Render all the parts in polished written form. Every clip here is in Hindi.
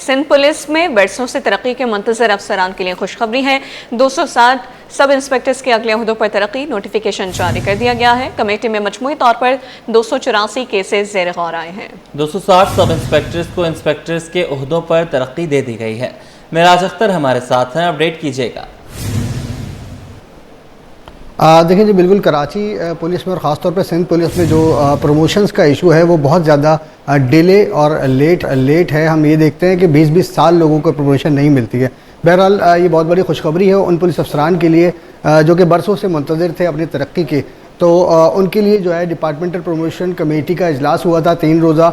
सिंध पुलिस में बरसों से तरक्की के मुंतजर अफसरान के लिए खुशखबरी है। 260 सब इंस्पेक्टर्स के अगले ओहदों पर तरक्की नोटिफिकेशन जारी कर दिया गया है। कमेटी में मजमूई तौर पर 284 केसेस ज़ेर गौर आए हैं। 260 सब इंस्पेक्टर्स को इंस्पेक्टर्स के ओहदों पर तरक्की दे दी गई है। मेराज अख्तर हमारे साथ हैं, अपडेट कीजिएगा। देखिए जी, बिल्कुल कराची पुलिस में और ख़ास तौर पे सिंध पुलिस में जो प्रमोशंस का इशू है वो बहुत ज़्यादा डिले और लेट है। हम ये देखते हैं कि 20-20 साल लोगों को प्रमोशन नहीं मिलती है। बहरहाल ये बहुत बड़ी खुशखबरी है उन पुलिस अफसरान के लिए जो कि बरसों से मुंतज़िर थे अपनी तरक्की के। तो उनके लिए जो है डिपार्टमेंटल प्रमोशन कमेटी का इजलास हुआ था 3 रोज़ा,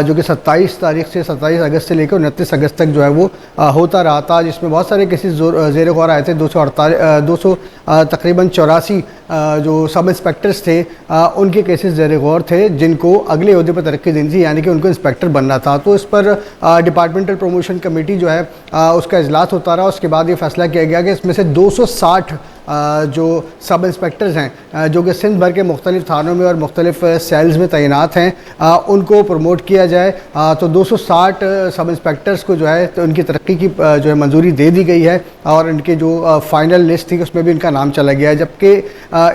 जो कि 27 तारीख से 27 अगस्त से लेकर 29 अगस्त तक जो है वो होता रहा था, जिसमें बहुत सारे केसेस ज़ेर गौर आए थे। 200 तकरीबन 84 जो सब इंस्पेक्टर्स थे उनके केसेस ज़ेर गौर थे, जिनको अगले ओहदे पर तरक्की देनी थी, यानी कि उनको इंस्पेक्टर बनना था। तो इस पर डिपार्टमेंटल प्रमोशन कमेटी जो है उसका इजलास होता रहा। उसके बाद ये फैसला किया गया कि इसमें से 260 जो सब इंस्पेक्टर्स हैं जो कि सिंध भर के मुख्तलिफ थानों में और मुख्तलिफ सेल्स में तैनात हैं उनको प्रमोट किया जाए। तो 260 सब इंस्पेक्टर्स को जो है तो उनकी तरक्की की जो है मंजूरी दे दी गई है और इनके जो फाइनल लिस्ट थी उसमें भी इनका नाम चला गया है। जबकि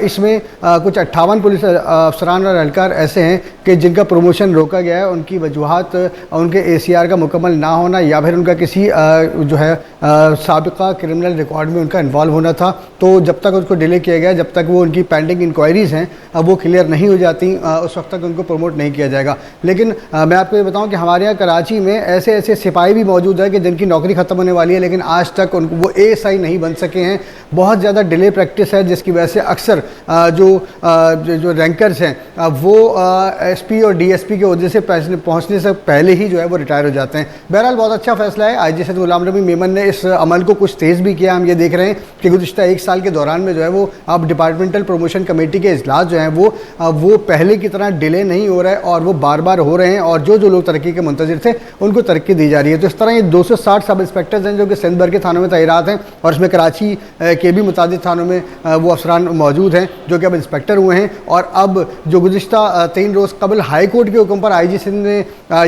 इसमें कुछ 58 पुलिस अफसरान और एहलकार ऐसे हैं कि जिनका प्रमोशन रोका गया है। उनकी वजूहात उनके ACR का मुकम्मल ना होना या फिर उनका किसी जो है साबिका क्रिमिनल रिकॉर्ड में उनका इन्वॉल्व होना था। तो जब तक उसको डिले किया गया, जब तक वो उनकी पेंडिंग इंक्वायरीज़ हैं वो क्लियर नहीं हो जाती, उस वक्त तक उनको प्रमोट नहीं किया जाएगा। लेकिन मैं आपको ये बताऊं कि हमारे यहाँ कराची में ऐसे सिपाही भी मौजूद है कि जिनकी नौकरी ख़त्म होने वाली है लेकिन आज तक उनको वो ASI नहीं बन सके हैं। बहुत ज़्यादा डिले प्रैक्टिस है, जिसकी वजह से अक्सर जो रैंकर्स हैं वो SP और DSP के ओहदे से पहुँचने से पहले ही जो है वो रिटायर हो जाते हैं। बहरहाल बहुत अच्छा फैसला है। IG सैयद गुलाम नबी मेमन ने इस अमल को कुछ तेज़ भी किया। हम ये देख रहे हैं कि गुज़िश्ता 1 साल के दौरान में जो है वो अब डिपार्टमेंटल प्रमोशन कमेटी के इजलास जो हैं वो पहले की तरह डिले नहीं हो रहा है और वो बार बार हो रहे हैं और जो लोग तरक्की के मुंतज़िर थे उनको तरक्की दी जा रही है। तो इस तरह ये 260 सब इंस्पेक्टर्स हैं जो कि सिंध भर के थानों में तैनात हैं और इसमें कराची के भी मुतादिद थानों में वो अफसरान मौजूद हैं जो कि अब इंस्पेक्टर हुए हैं। और अब जो गुज़िश्ता 3 रोज़ कबल हाई कोर्ट के हुक्म पर IG सिंध ने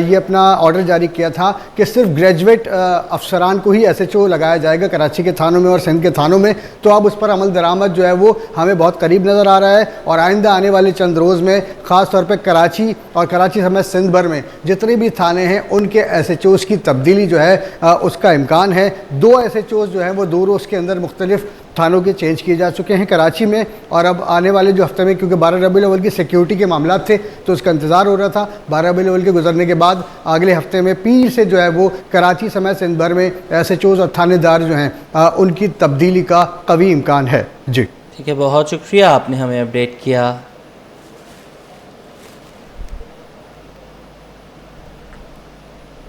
ये अपना ऑर्डर जारी किया था कि सिर्फ ग्रेजुएट अफसरान को ही SHO लगाया जाएगा कराची के थानों में और सिंध के थानों में। तो अब उस पर अमल दरामद जो है वो हमें बहुत करीब नज़र आ रहा है और आइंदा आने वाले चंद रोज़ में ख़ास तौर पर कराची और कराची समेत सिंध भर में जितने भी थाने हैं उनके SHOs की तब्दीली जो है उसका इम्कान है। 2 SHOs जो हैं वो 2 रोज़ के अंदर मुख्तलिफ थानों के चेंज किए जा चुके हैं कराची में। और अब आने वाले जो हफ्ते में, क्योंकि 12 रबीउल अव्वल की सिक्योरिटी के मामला थे तो उसका इंतज़ार हो रहा था, 12 रबीउल अव्वल के गुजरने के बाद अगले हफ्ते में पीर से जो है वो कराची समेत सिंध भर में SHOs और थानेदार जो हैं उनकी तब्दीली का कवी इम्कान है। जी ठीक है, बहुत शुक्रिया, आपने हमें अपडेट किया।